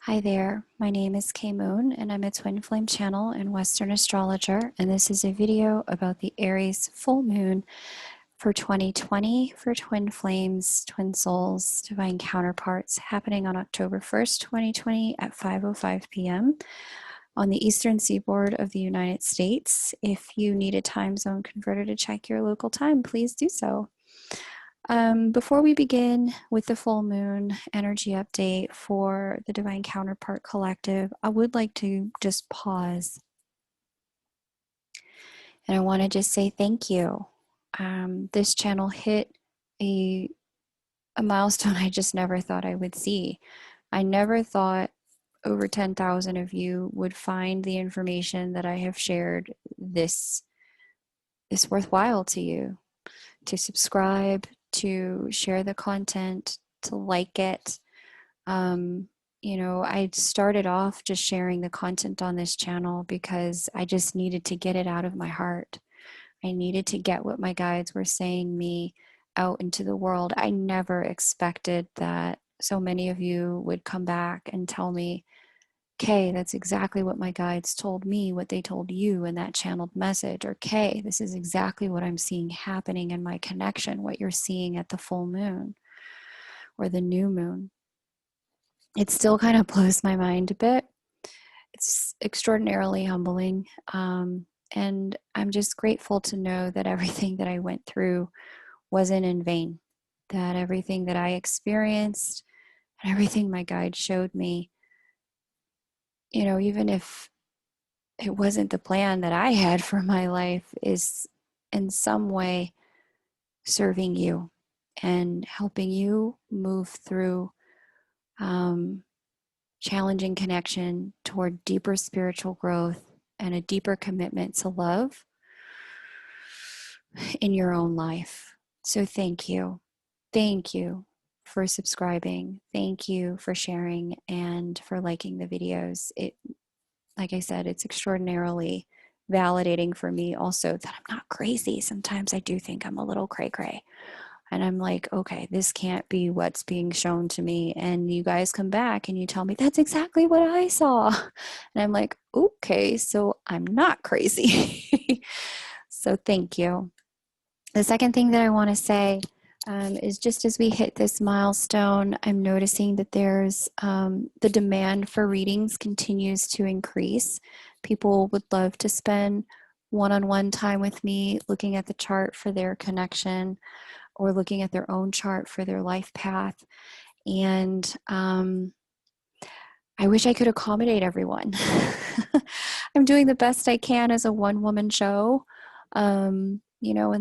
Hi there, my name is Kay Moon and I'm a twin flame channel and Western astrologer, and this is a video about the Aries full moon for 2020 for twin flames, twin souls, divine counterparts, happening on October 1st, 2020 at 5:05 p.m. on the eastern seaboard of the United States. If you need a time zone converter to check your local time, please do so. Before we begin with the full moon energy update for the Divine Counterpart Collective, I would like to just pause and I want to just say thank you. This channel hit a, a milestone I just never thought I would see. I never thought over 10,000 of you would find the information that I have shared this worthwhile to you, to subscribe, to share the content, to like it. I started off just sharing the content on this channel because I just needed to get it out of my heart. I needed to get what my guides were saying me out into the world. I never expected that so many of you would come back and tell me, Kay, that's exactly what my guides told me, what they told you in that channeled message. Or Kay, this is exactly what I'm seeing happening in my connection, what you're seeing at the full moon or the new moon. It still kind of blows my mind a bit. It's extraordinarily humbling. And I'm just grateful to know that everything that I went through wasn't in vain, that everything that I experienced and everything my guide showed me, even if it wasn't the plan that I had for my life, is in some way serving you and helping you move through challenging connection toward deeper spiritual growth and a deeper commitment to love in your own life. So thank you. Thank you for subscribing. Thank you for sharing and for liking the videos. Like I said, it's extraordinarily validating for me also that I'm not crazy. Sometimes I do think I'm a little cray-cray. And I'm like, okay, this can't be what's being shown to me. And you guys come back and you tell me, that's exactly what I saw. And I'm like, okay, so I'm not crazy. So thank you. The second thing that I want to say is just as we hit this milestone, I'm noticing that there's the demand for readings continues to increase. People would love to spend one-on-one time with me looking at the chart for their connection or looking at their own chart for their life path. And I wish I could accommodate everyone. I'm doing the best I can as a one-woman show, in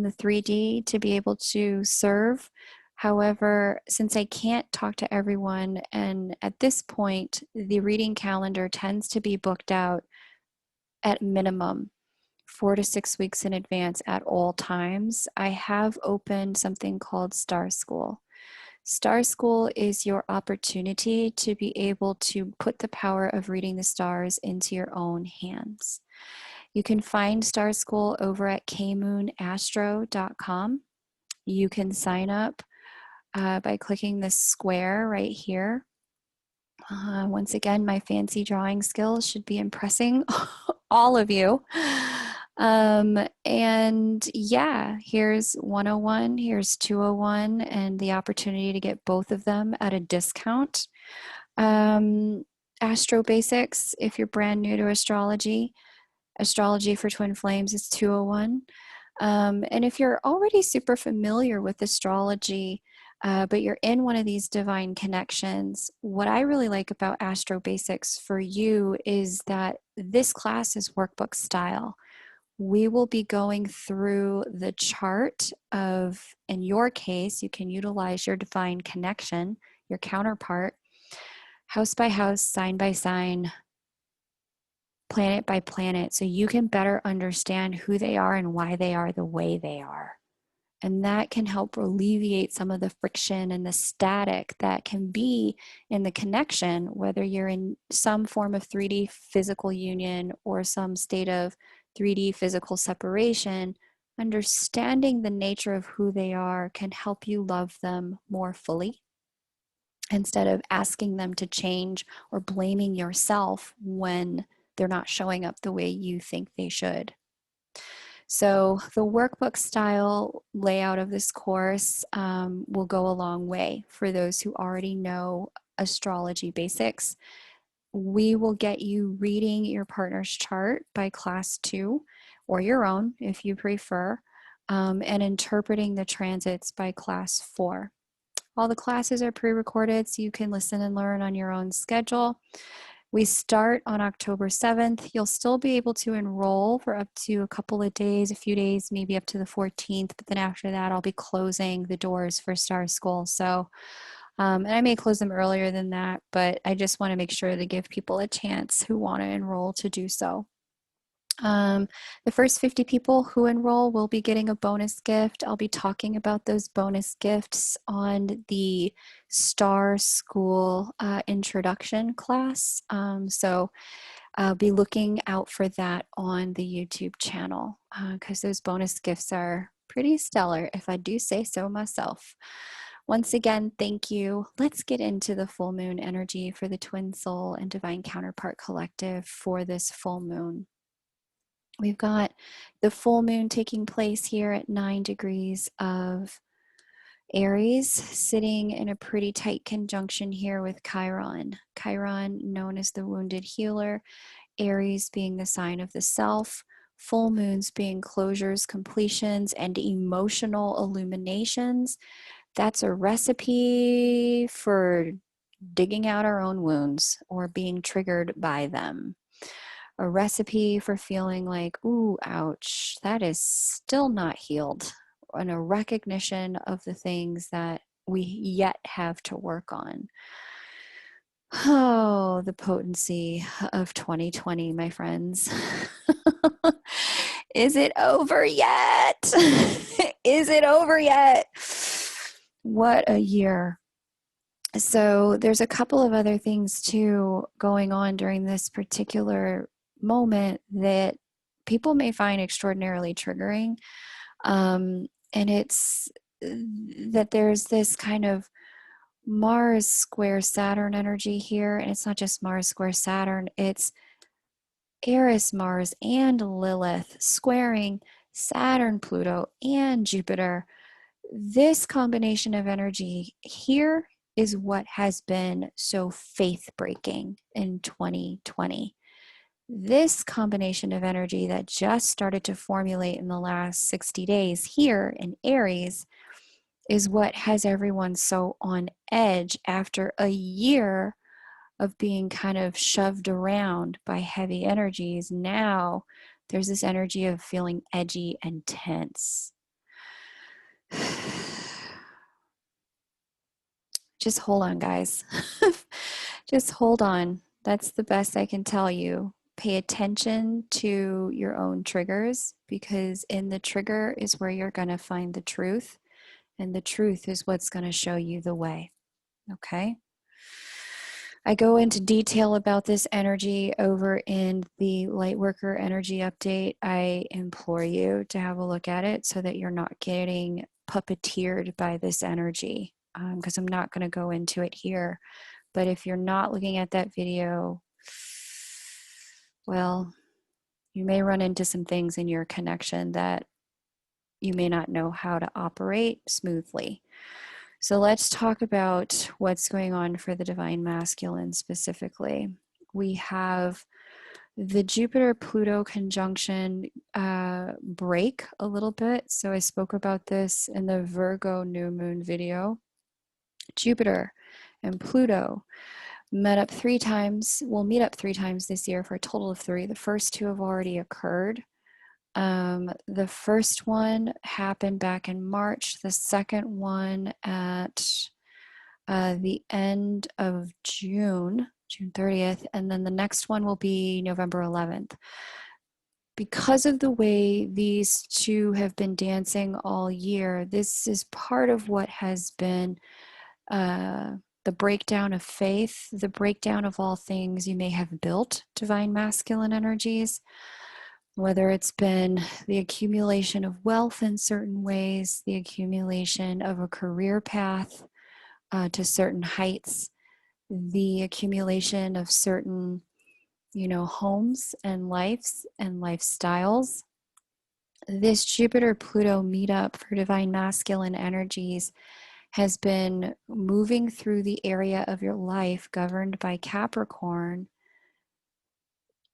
the 3D to be able to serve. However, since I can't talk to everyone, and at this point, the reading calendar tends to be booked out at minimum 4 to 6 weeks in advance at all times, I have opened something called Star School. Star School is your opportunity to be able to put the power of reading the stars into your own hands. You can find Star School over at kmoonastro.com. You can sign up by clicking the square right here. Once again, my fancy drawing skills should be impressing all of you. And yeah, here's 101, here's 201, and the opportunity to get both of them at a discount. Astro Basics, if you're brand new to astrology, Astrology for Twin Flames is 201. And if you're already super familiar with astrology, but you're in one of these divine connections, what I really like about Astro Basics for you is that this class is workbook style. We will be going through the chart of, in your case, you can utilize your divine connection, your counterpart, house by house, sign by sign, planet by planet, so you can better understand who they are and why they are the way they are. And that can help alleviate some of the friction and the static that can be in the connection, whether you're in some form of 3D physical union or some state of 3D physical separation. Understanding the nature of who they are can help you love them more fully instead of asking them to change or blaming yourself when they're not showing up the way you think they should. So the workbook style layout of this course will go a long way for those who already know astrology basics. We will get you reading your partner's chart by class 2 or your own if you prefer, and interpreting the transits by class 4. All the classes are pre-recorded so you can listen and learn on your own schedule. We start on October 7th. You'll still be able to enroll for up to a couple of days, a few days, maybe up to the 14th. But then after that, I'll be closing the doors for Star School. So, and I may close them earlier than that, but I just want to make sure to give people a chance who want to enroll to do so. The first 50 people who enroll will be getting a bonus gift. I'll be talking about those bonus gifts on the Star School introduction class. So I'll be looking out for that on the YouTube channel because those bonus gifts are pretty stellar, if I do say so myself. Once again, thank you. Let's get into the full moon energy for the Twin Soul and Divine Counterpart Collective for this full moon. We've got the full moon taking place here at 9 degrees of Aries, sitting in a pretty tight conjunction here with Chiron. Chiron, known as the wounded healer, Aries being the sign of the self, full moons being closures, completions, and emotional illuminations. That's a recipe for digging out our own wounds or being triggered by them. A recipe for feeling like, ooh, ouch, that is still not healed, and a recognition of the things that we yet have to work on. Oh, the potency of 2020, my friends. Is it over yet? Is it over yet? What a year. So there's a couple of other things too going on during this particular moment that people may find extraordinarily triggering. And it's that there's this kind of Mars square Saturn energy here. And it's not just Mars square Saturn, it's Aries, Mars, and Lilith squaring Saturn, Pluto, and Jupiter. This combination of energy here is what has been so faith-breaking in 2020. This combination of energy that just started to formulate in the last 60 days here in Aries is what has everyone so on edge after a year of being kind of shoved around by heavy energies. Now there's this energy of feeling edgy and tense. Just hold on, guys. Just hold on. That's the best I can tell you. Pay attention to your own triggers, because in the trigger is where you're going to find the truth, and the truth is what's going to show you the way. Okay? I go into detail about this energy over in the Lightworker Energy Update. I implore you to have a look at it so that you're not getting puppeteered by this energy, because I'm not going to go into it here. But if you're not looking at that video, well, you may run into some things in your connection that you may not know how to operate smoothly. So let's talk about what's going on for the Divine Masculine specifically. We have the Jupiter-Pluto conjunction break a little bit. So I spoke about this in the Virgo new moon video. Jupiter and Pluto met up 3 times, will meet up 3 times this year for a total of 3. The first 2 have already occurred. The first one happened back in March, the second one at the end of June 30th, and then the next one will be November 11th. Because of the way these 2 have been dancing all year, this is part of what has been the breakdown of faith, the breakdown of all things you may have built, Divine Masculine energies, whether it's been the accumulation of wealth in certain ways, the accumulation of a career path, to certain heights, the accumulation of certain, homes and lives and lifestyles. This Jupiter-Pluto meetup for divine masculine energies has been moving through the area of your life governed by Capricorn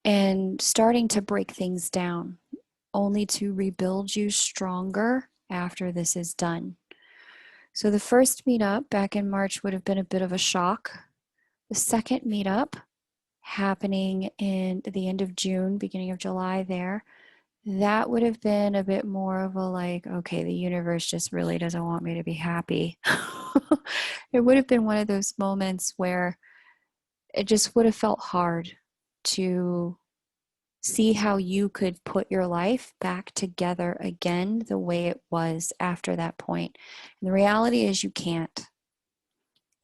and starting to break things down, only to rebuild you stronger after this is done. So the first meetup back in March would have been a bit of a shock. The second meetup happening in the end of June, beginning of July there, that would have been a bit more of a like, okay, the universe just really doesn't want me to be happy. It would have been one of those moments where it just would have felt hard to see how you could put your life back together again the way it was after that point. And the reality is you can't.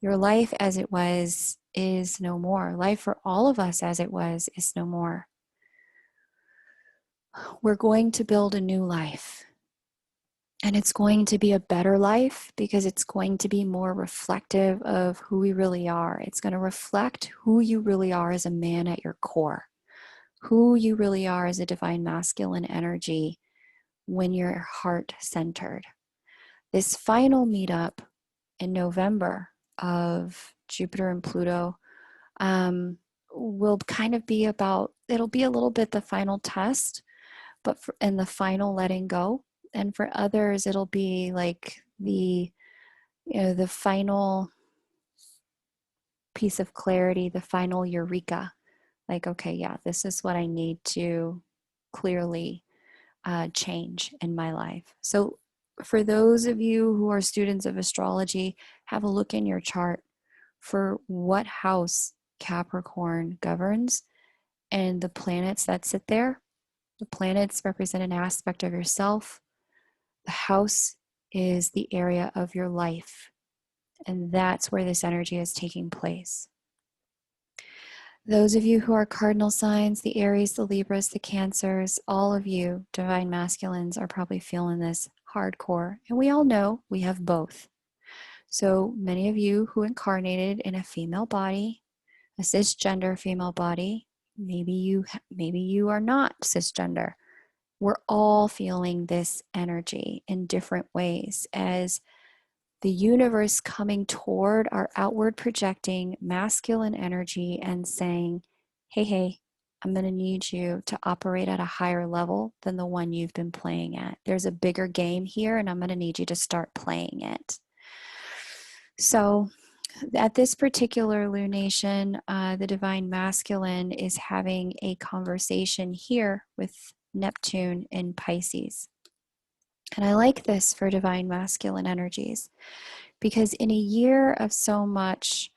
Your life as it was is no more. Life for all of us as it was is no more. We're going to build a new life. And it's going to be a better life because it's going to be more reflective of who we really are. It's going to reflect who you really are as a man at your core, who you really are as a divine masculine energy when you're heart centered. This final meetup in November of Jupiter and Pluto will kind of be about, it'll be a little bit the final test, and the final letting go. And for others, it'll be like the final piece of clarity, the final eureka. Like, okay, yeah, this is what I need to clearly change in my life. So for those of you who are students of astrology, have a look in your chart for what house Capricorn governs and the planets that sit there. The planets represent an aspect of yourself. The house is the area of your life, and that's where this energy is taking place. Those of you who are cardinal signs, the Aries, the Libras, the Cancers, all of you divine masculines are probably feeling this hardcore. And we all know we have both. So many of you who incarnated in a female body, a cisgender female body, maybe you are not cisgender. We're all feeling this energy in different ways as the universe coming toward our outward projecting masculine energy and saying, hey, I'm going to need you to operate at a higher level than the one you've been playing at. There's a bigger game here, and I'm going to need you to start playing it. So at this particular lunation, the divine masculine is having a conversation here with Neptune in Pisces. And I like this for divine masculine energies because in a year of so much,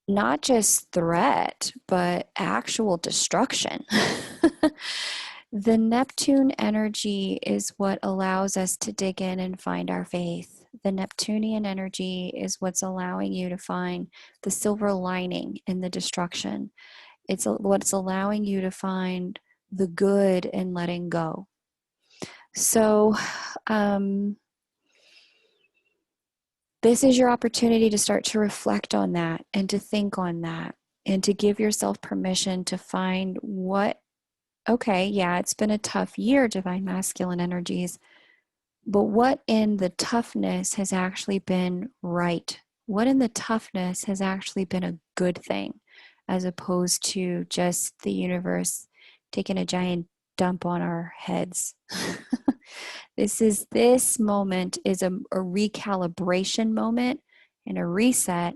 not just threat, but actual destruction, the Neptune energy is what allows us to dig in and find our faith. The Neptunian energy is what's allowing you to find the silver lining in the destruction. It's what's allowing you to find the good in letting go. So this is your opportunity to start to reflect on that and to think on that and to give yourself permission to find okay, yeah, it's been a tough year, divine masculine energies, but what in the toughness has actually been right? What in the toughness has actually been a good thing as opposed to just the universe taking a giant dump on our heads? This moment is a recalibration moment and a reset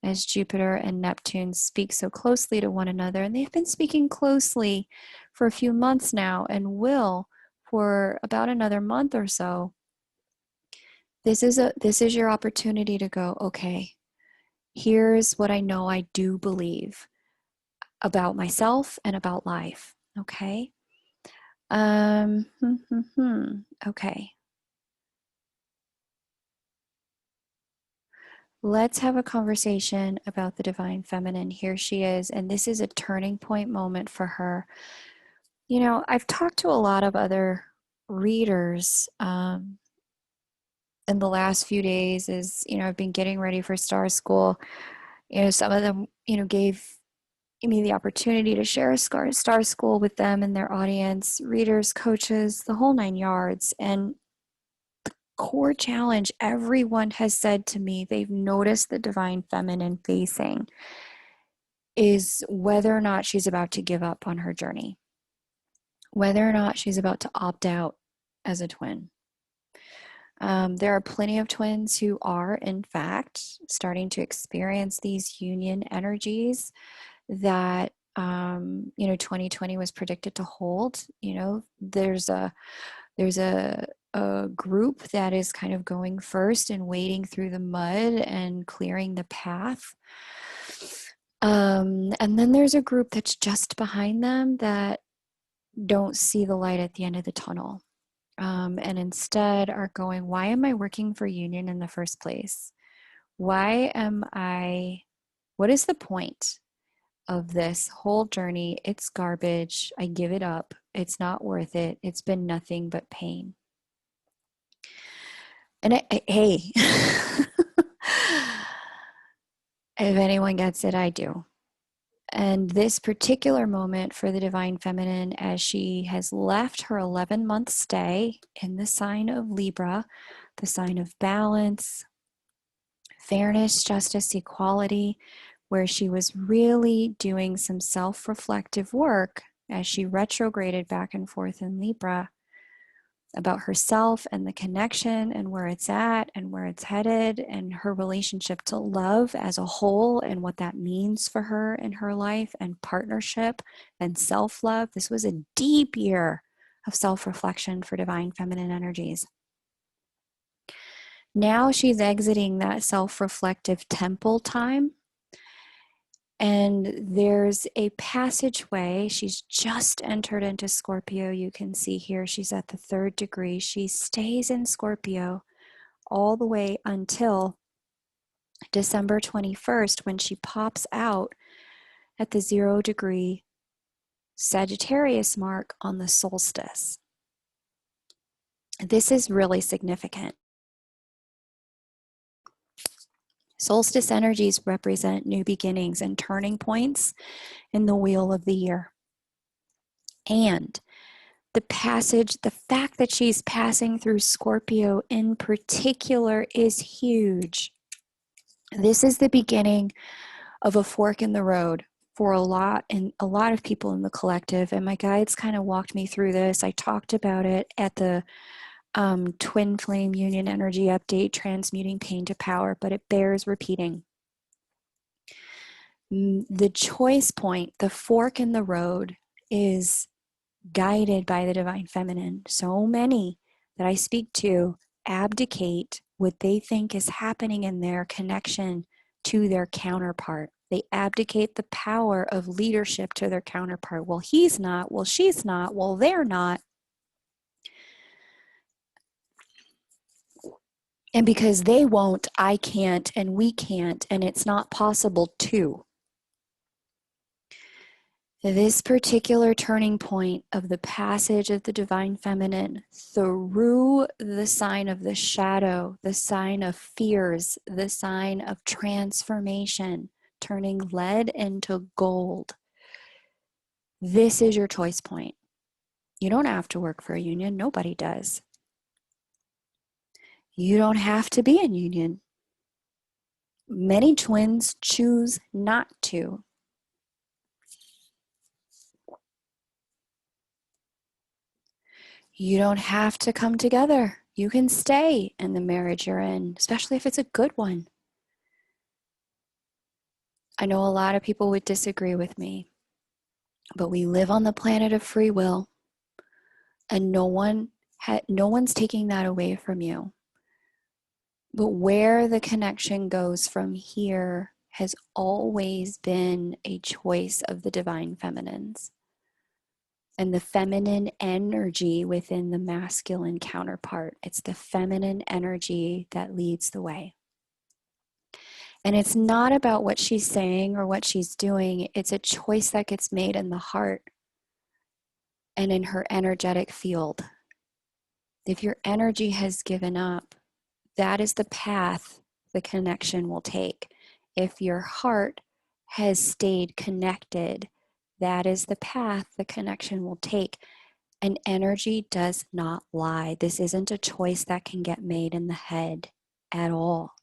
as Jupiter and Neptune speak so closely to one another. And they've been speaking closely for a few months now and will for about another month or so. This is your opportunity to go, okay, here's what I know I do believe about myself and about life. Okay. Okay. Let's have a conversation about the divine feminine. Here she is, and this is a turning point moment for her. You know, I've talked to a lot of other readers in the last few days is, I've been getting ready for Star School. Some of them, gave me the opportunity to share a Star School with them and their audience, readers, coaches, the whole 9 yards. And core challenge everyone has said to me they've noticed the divine feminine facing is whether or not she's about to give up on her journey, whether or not she's about to opt out as a twin. There are plenty of twins who are, in fact, starting to experience these union energies that 2020 was predicted to hold. There's a group that is kind of going first and wading through the mud and clearing the path. And then there's a group that's just behind them that don't see the light at the end of the tunnel. And instead are going, why am I working for union in the first place? What is the point of this whole journey? It's garbage. I give it up. It's not worth it. It's been nothing but pain. And hey, if anyone gets it, I do. And this particular moment for the divine feminine, as she has left her 11-month stay in the sign of Libra, the sign of balance, fairness, justice, equality, where she was really doing some self-reflective work as she retrograded back and forth in Libra about herself and the connection and where it's at and where it's headed and her relationship to love as a whole and what that means for her in her life and partnership and self-love. This was a deep year of self-reflection for divine feminine energies. Now she's exiting that self-reflective temple time. And there's a passageway. She's just entered into Scorpio. You can see here she's at the 3rd degree. She stays in Scorpio all the way until December 21st when she pops out at the 0 degree Sagittarius mark on the solstice. This is really significant. Solstice energies represent new beginnings and turning points in the wheel of the year. And the fact that she's passing through Scorpio in particular is huge. This is the beginning of a fork in the road for a lot of people in the collective. And my guides kind of walked me through this. I talked about it at the Twin Flame Union Energy Update, Transmuting Pain to Power, but it bears repeating. The choice point, the fork in the road, is guided by the divine feminine. So many that I speak to abdicate what they think is happening in their connection to their counterpart. They abdicate the power of leadership to their counterpart. Well, he's not. Well, she's not. Well, they're not. And because they won't, I can't, and we can't, and it's not possible to. This particular turning point of the passage of the divine feminine through the sign of the shadow, the sign of fears, the sign of transformation, turning lead into gold. This is your choice point. You don't have to work for a union. Nobody does. You don't have to be in union. Many twins choose not to. You don't have to come together. You can stay in the marriage you're in, especially if it's a good one. I know a lot of people would disagree with me, but we live on the planet of free will, and no one's taking that away from you. But where the connection goes from here has always been a choice of the divine feminines and the feminine energy within the masculine counterpart. It's the feminine energy that leads the way. And it's not about what she's saying or what she's doing. It's a choice that gets made in the heart and in her energetic field. If your energy has given up, that is the path the connection will take. If your heart has stayed connected, that is the path the connection will take. And energy does not lie. This isn't a choice that can get made in the head at all.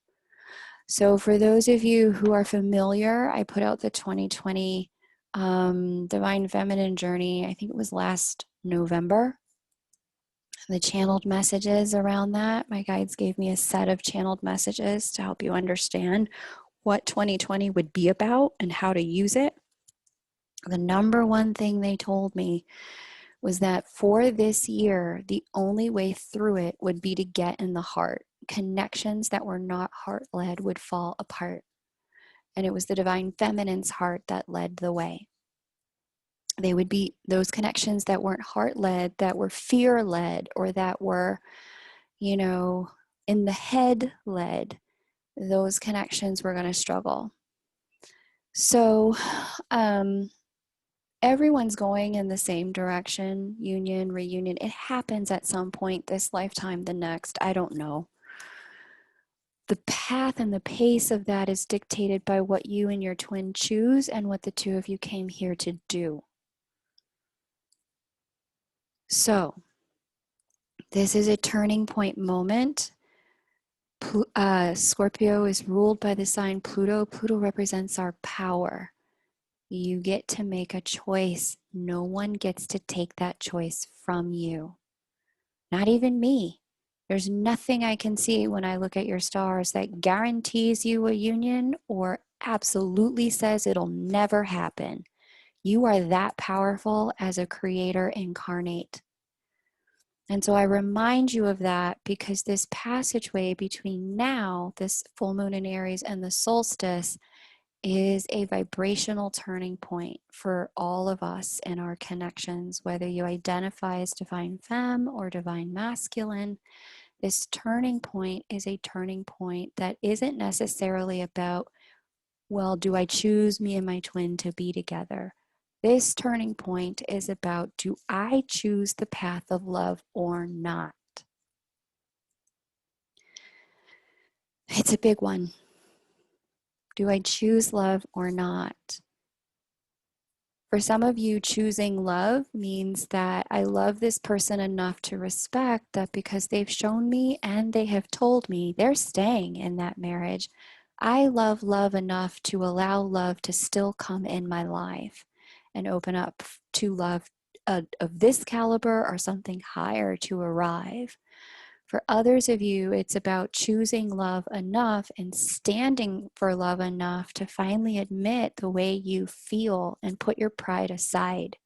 So for those of you who are familiar, I put out the 2020 Divine Feminine Journey, I think it was last November. The channeled messages around that, my guides gave me a set of channeled messages to help you understand what 2020 would be about and how to use it. The number one thing they told me was that for this year, the only way through it would be to get in the heart. Connections that were not heart-led would fall apart. And it was the Divine Feminine's heart that led the way. They would be those connections that weren't heart-led, that were fear-led, or that were, you know, in the head-led. Those connections were going to struggle. So, everyone's going in the same direction, union, reunion. It happens at some point this lifetime, the next, I don't know. The path and the pace of that is dictated by what you and your twin choose and what the two of you came here to do. So, this is a turning point moment. Scorpio is ruled by the sign Pluto. Pluto represents our power. You get to make a choice. No one gets to take that choice from you. Not even me. There's nothing I can see when I look at your stars that guarantees you a union or absolutely says it'll never happen. You are that powerful as a creator incarnate. And so I remind you of that because this passageway between now, this full moon in Aries, and the solstice is a vibrational turning point for all of us in our connections, whether you identify as divine femme or divine masculine. This turning point is a turning point that isn't necessarily about, well, do I choose me and my twin to be together? This turning point is about, do I choose the path of love or not? It's a big one. Do I choose love or not? For some of you, choosing love means that I love this person enough to respect that because they've shown me and they have told me they're staying in that marriage. I love love enough to allow love to still come in my life and open up to love of this caliber or something higher to arrive. For others of you, it's about choosing love enough and standing for love enough to finally admit the way you feel and put your pride aside.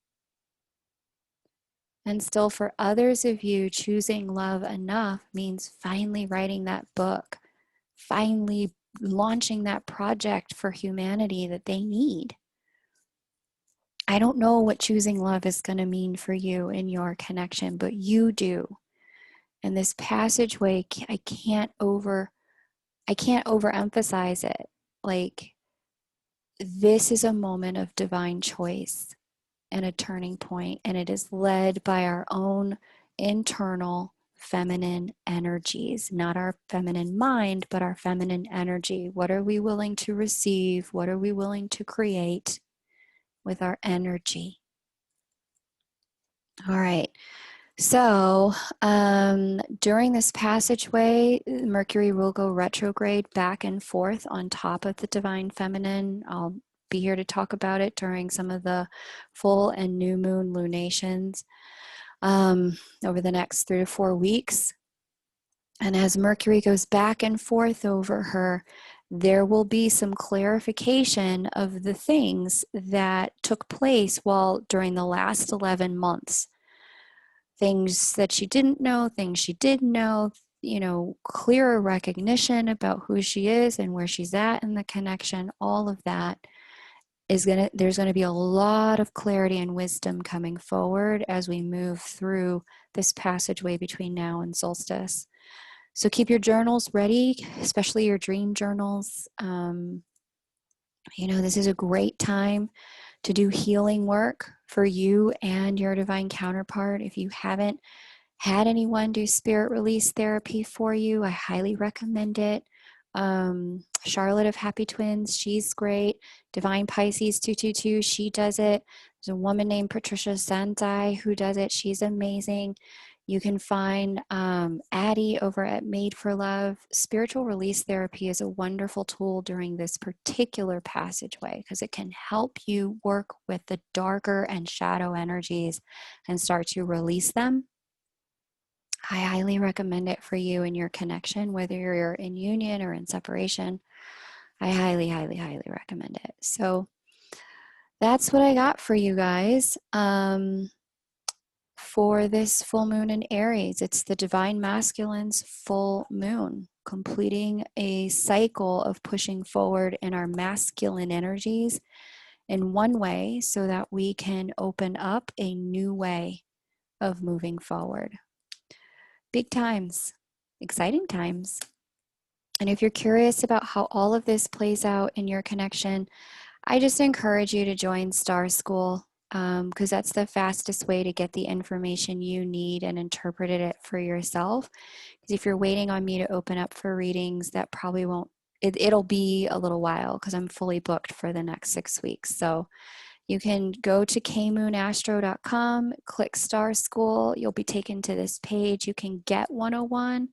And still for others of you, choosing love enough means finally writing that book, finally launching that project for humanity that they need. I don't know what choosing love is going to mean for you in your connection, but you do. And this passageway, I can't overemphasize it. Like, this is a moment of divine choice and a turning point, and it is led by our own internal feminine energies, not our feminine mind, but our feminine energy. What are we willing to receive? What are we willing to create with our energy? All right. So during this passageway, Mercury will go retrograde back and forth on top of the Divine Feminine. I'll be here to talk about it during some of the full and new moon lunations over the next 3 to 4 weeks. And as Mercury goes back and forth over her, there will be some clarification of the things that took place during the last 11 months. Things that she didn't know, things she did know, clearer recognition about who she is and where she's at in the connection. All of that there's going to be a lot of clarity and wisdom coming forward as we move through this passageway between now and solstice. So keep your journals ready, especially your dream journals. This is a great time to do healing work for you and your divine counterpart. If you haven't had anyone do spirit release therapy for you, I highly recommend it. Charlotte of Happy Twins, she's great. Divine Pisces 222, she does it. There's a woman named Patricia Santai who does it. She's amazing. You can find Addie over at Made for Love. Spiritual release therapy is a wonderful tool during this particular passageway because it can help you work with the darker and shadow energies and start to release them. I highly recommend it for you and your connection, whether you're in union or in separation. I highly, highly, highly recommend it. So that's what I got for you guys. For this full moon in Aries, it's the Divine Masculine's full moon, completing a cycle of pushing forward in our masculine energies in one way so that we can open up a new way of moving forward. Big times, exciting times. And if you're curious about how all of this plays out in your connection, I just encourage you to join Star School because that's the fastest way to get the information you need and interpret it for yourself. Because if you're waiting on me to open up for readings, that probably won't, it'll be a little while because I'm fully booked for the next 6 weeks. So you can go to kmoonastro.com, click Star School. You'll be taken to this page. You can get 101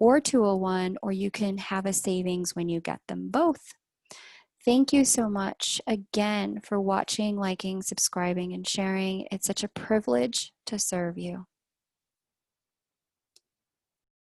or 201, or you can have a savings when you get them both. Thank you so much again for watching, liking, subscribing, and sharing. It's such a privilege to serve you.